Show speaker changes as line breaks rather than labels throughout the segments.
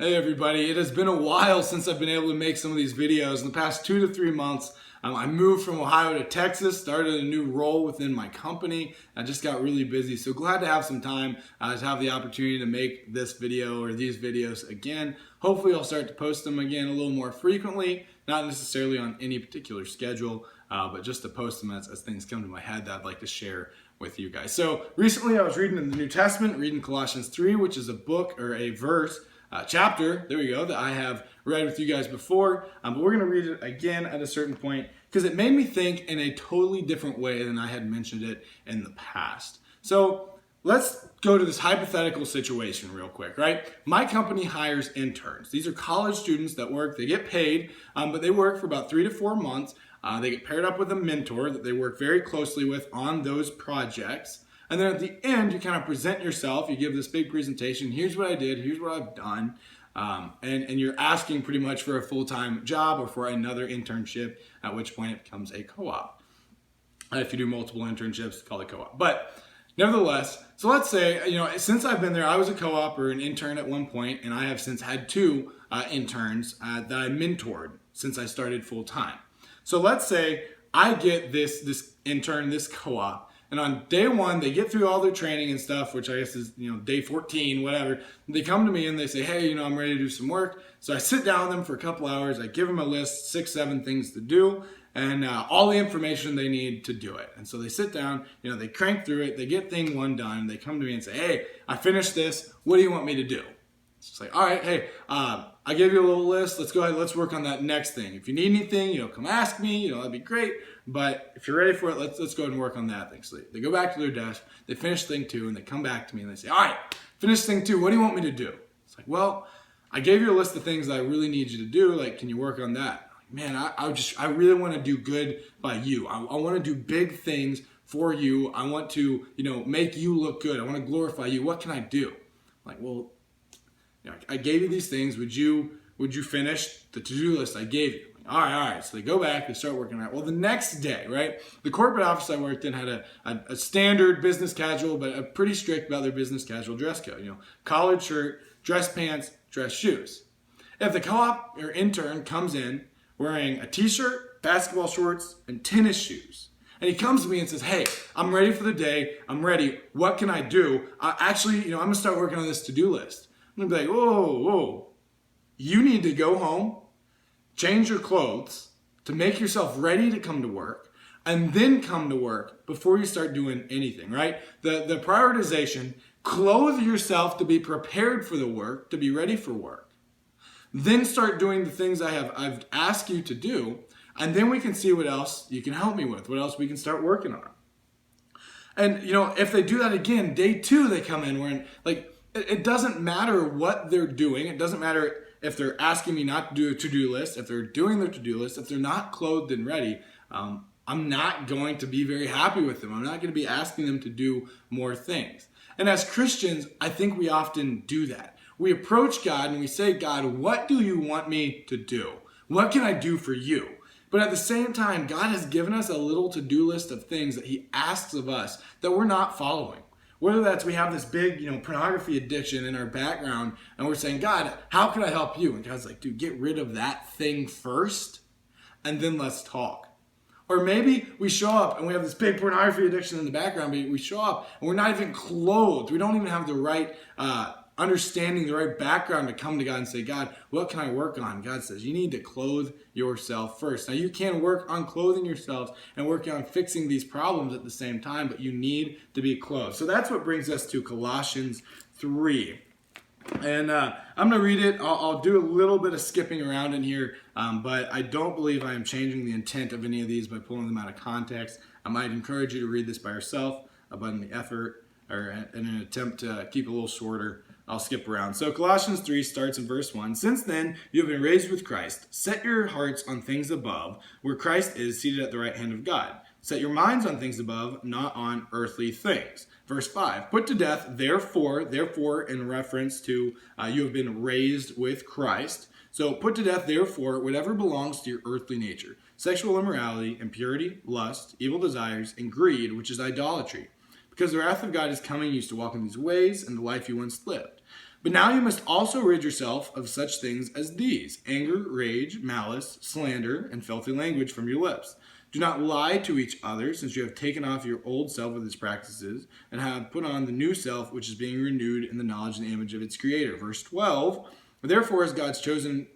Hey everybody, it has been a while since I've been able to make some of these videos. In the past 2 to 3 months, I moved from Ohio to Texas, started a new role within my company. I just got really busy, so glad to have some time to have the opportunity to make this video or these videos again. Hopefully I'll start to post them again a little more frequently, not necessarily on any particular schedule, but just to post them as things come to my head that I'd like to share with you guys. So recently I was reading in the New Testament, reading Colossians 3, which is a book or a verse, chapter, there we go, that I have read with you guys before, but we're going to read it again at a certain point because it made me think in a totally different way than I had mentioned it in the past. So let's go to this hypothetical situation real quick, right? My company hires interns. These are college students that work, they get paid, but they work for about 3 to 4 months. They get paired up with a mentor that they work very closely with on those projects. And then at the end, you kind of present yourself. You give this big presentation. Here's what I did. Here's what I've done. And you're asking pretty much for a full-time job or for another internship, at which point it becomes a co-op. If you do multiple internships, call it co-op. But nevertheless, so let's say, since I've been there, I was a co-op or an intern at one point, and I have since had 2 interns that I mentored since I started full-time. So let's say I get this intern, this co-op, and on day 1, they get through all their training and stuff, which I guess is, day 14, whatever. They come to me and they say, hey, I'm ready to do some work. So I sit down with them for a couple hours. I give them a list, 6, 7 things to do, and all the information they need to do it. And so they sit down, they crank through it. They get thing 1 done. They come to me and say, hey, I finished this. What do you want me to do? It's just like, all right, hey, I gave you a little list. Let's go ahead. Let's work on that next thing. If you need anything, come ask me. That'd be great. But if you're ready for it, let's go ahead and work on that thing. So they go back to their desk. They finish thing 2, and they come back to me and they say, all right, finish thing 2. What do you want me to do? It's like, well, I gave you a list of things that I really need you to do. Like, can you work on that? Man, I really want to do good by you. I want to do big things for you. I want to, make you look good. I want to glorify you. What can I do? I'm like, well, I gave you these things. Would you finish the to-do list I gave you? All right. So they go back, they start working on it. Well, the next day, right, the corporate office I worked in had a standard business casual, but a pretty strict about their business casual dress code. Collared shirt, dress pants, dress shoes. If the co-op or intern comes in wearing a t-shirt, basketball shorts, and tennis shoes, and he comes to me and says, hey, I'm ready for the day. I'm ready. What can I do? Actually, I'm going to start working on this to-do list. I'm going to be like, whoa. You need to go home, change your clothes to make yourself ready to come to work, and then come to work before you start doing anything, right? The prioritization, clothe yourself to be prepared for the work, to be ready for work. Then start doing the things I've asked you to do, and then we can see what else you can help me with, what else we can start working on. And, if they do that again, day 2 they come in wearing, it doesn't matter what they're doing. It doesn't matter if they're asking me not to do a to-do list, if they're doing their to-do list, if they're not clothed and ready. I'm not going to be very happy with them. I'm not going to be asking them to do more things. And as Christians, I think we often do that. We approach God and we say, God, what do you want me to do? What can I do for you? But at the same time, God has given us a little to-do list of things that he asks of us that we're not following. Whether that's we have this big, pornography addiction in our background and we're saying, God, how can I help you? And God's like, dude, get rid of that thing first and then let's talk. Or maybe we show up and we have this big pornography addiction in the background, but we show up and we're not even clothed. We don't even have the right understanding, the right background to come to God and say, God, what can I work on? God says, you need to clothe yourself first. Now, you can work on clothing yourselves and working on fixing these problems at the same time, but you need to be clothed. So that's what brings us to Colossians 3. And I'm going to read it. I'll do a little bit of skipping around in here, but I don't believe I am changing the intent of any of these by pulling them out of context. I might encourage you to read this by yourself, but in the effort or in an attempt to keep it a little shorter, I'll skip around. So Colossians 3 starts in verse 1. Since then, you have been raised with Christ. Set your hearts on things above, where Christ is seated at the right hand of God. Set your minds on things above, not on earthly things. Verse 5, put to death, therefore, in reference to you have been raised with Christ. So put to death, therefore, whatever belongs to your earthly nature. Sexual immorality, impurity, lust, evil desires, and greed, which is idolatry. Because the wrath of God is coming, you used to walk in these ways and the life you once lived. But now you must also rid yourself of such things as these: anger, rage, malice, slander, and filthy language from your lips. Do not lie to each other, since you have taken off your old self with its practices and have put on the new self, which is being renewed in the knowledge and the image of its creator. Verse 12, therefore, as God's chosen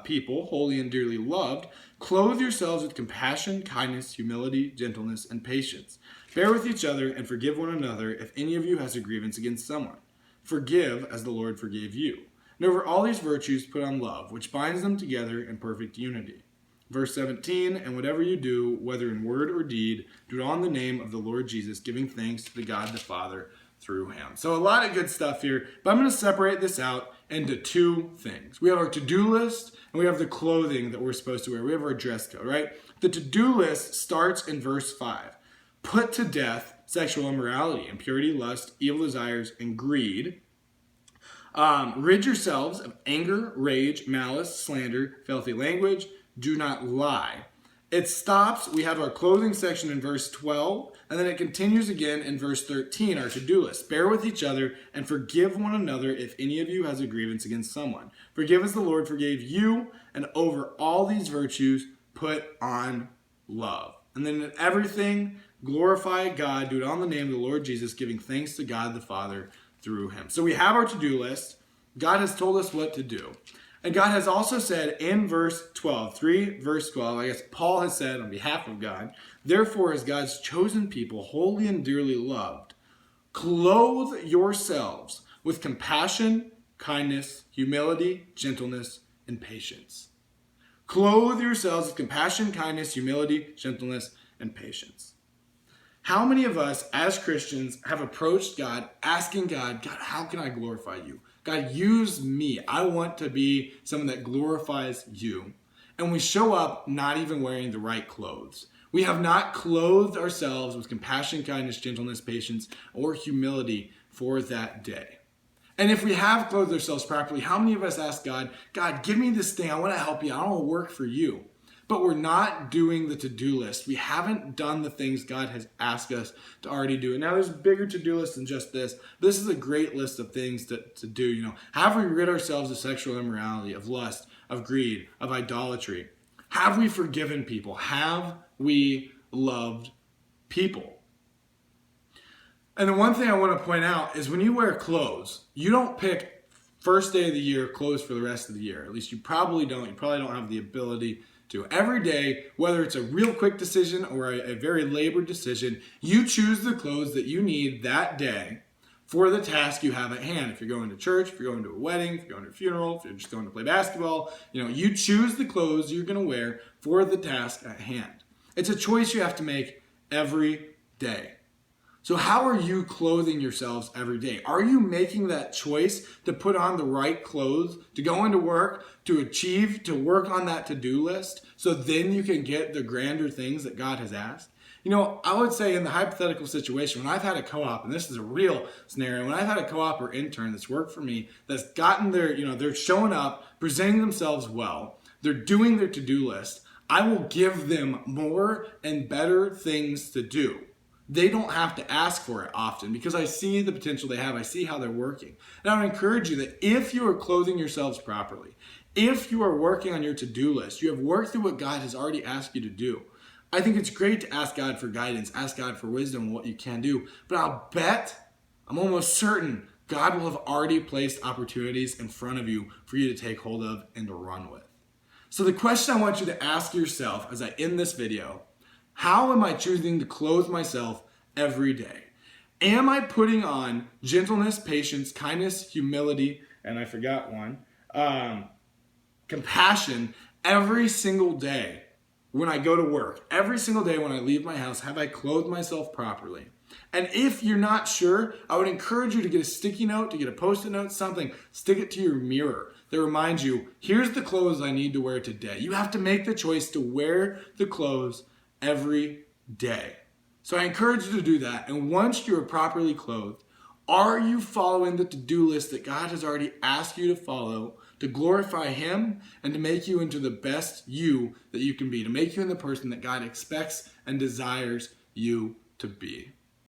people, holy and dearly loved, clothe yourselves with compassion, kindness, humility, gentleness, and patience. Bear with each other and forgive one another if any of you has a grievance against someone. Forgive as the Lord forgave you. And over all these virtues put on love, which binds them together in perfect unity. Verse 17, and whatever you do, whether in word or deed, do it all in the name of the Lord Jesus, giving thanks to the God the Father through him. So a lot of good stuff here, but I'm going to separate this out into two things. We have our to-do list, and we have the clothing that we're supposed to wear. We have our dress code, right? The to-do list starts in verse 5. Put to death sexual immorality, impurity, lust, evil desires, and greed. Rid yourselves of anger, rage, malice, slander, filthy language. Do not lie. It stops. We have our clothing section in verse 12, and then it continues again in verse 13, our to-do list. Bear with each other and forgive one another if any of you has a grievance against someone. Forgive as the Lord forgave you, and over all these virtues put on love. And then in everything, glorify God. Do it on the name of the Lord Jesus, giving thanks to God the Father through him. So we have our to-do list. God has told us what to do. And God has also said in verse 12, verse 12, I guess Paul has said on behalf of God, therefore as God's chosen people, holy and dearly loved, clothe yourselves with compassion, kindness, humility, gentleness, and patience. Clothe yourselves with compassion, kindness, humility, gentleness, and patience. How many of us as Christians have approached God asking God, how can I glorify you? God, use me. I want to be someone that glorifies you. And we show up not even wearing the right clothes. We have not clothed ourselves with compassion, kindness, gentleness, patience, or humility for that day. And if we have clothed ourselves properly, how many of us ask God, give me this thing. I want to help you. I want to work for you. But we're not doing the to-do list. We haven't done the things God has asked us to already do. And now there's a bigger to-do list than just this. This is a great list of things to do. Have we rid ourselves of sexual immorality, of lust, of greed, of idolatry? Have we forgiven people? Have we loved people? And the one thing I want to point out is when you wear clothes, you don't pick first day of the year clothes for the rest of the year. At least you probably don't. You probably don't have the ability to. Every day, whether it's a real quick decision or a very labored decision, you choose the clothes that you need that day for the task you have at hand. If you're going to church, if you're going to a wedding, if you're going to a funeral, if you're just going to play basketball, you choose the clothes you're going to wear for the task at hand. It's a choice you have to make every day. So how are you clothing yourselves every day? Are you making that choice to put on the right clothes, to go into work, to work on that to-do list, so then you can get the grander things that God has asked? I would say in the hypothetical situation, when I've had a co-op, and this is a real scenario, when I've had a co-op or intern that's worked for me, that's gotten they're showing up, presenting themselves well, they're doing their to-do list, I will give them more and better things to do. They don't have to ask for it often because I see the potential they have. I see how they're working. And I would encourage you that if you are clothing yourselves properly, if you are working on your to-do list, you have worked through what God has already asked you to do, I think it's great to ask God for guidance, ask God for wisdom on what you can do. But I'm almost certain, God will have already placed opportunities in front of you for you to take hold of and to run with. So the question I want you to ask yourself as I end this video, how am I choosing to clothe myself every day? Am I putting on gentleness, patience, kindness, humility, and I forgot one, compassion every single day when I go to work? Every single day when I leave my house, have I clothed myself properly? And if you're not sure, I would encourage you to get a sticky note, to get a Post-it note, something, stick it to your mirror that reminds you, here's the clothes I need to wear today. You have to make the choice to wear the clothes every day. So I encourage you to do that. And once you are properly clothed, are you following the to-do list that God has already asked you to follow to glorify Him and to make you into the best you that you can be, to make you into the person that God expects and desires you to be?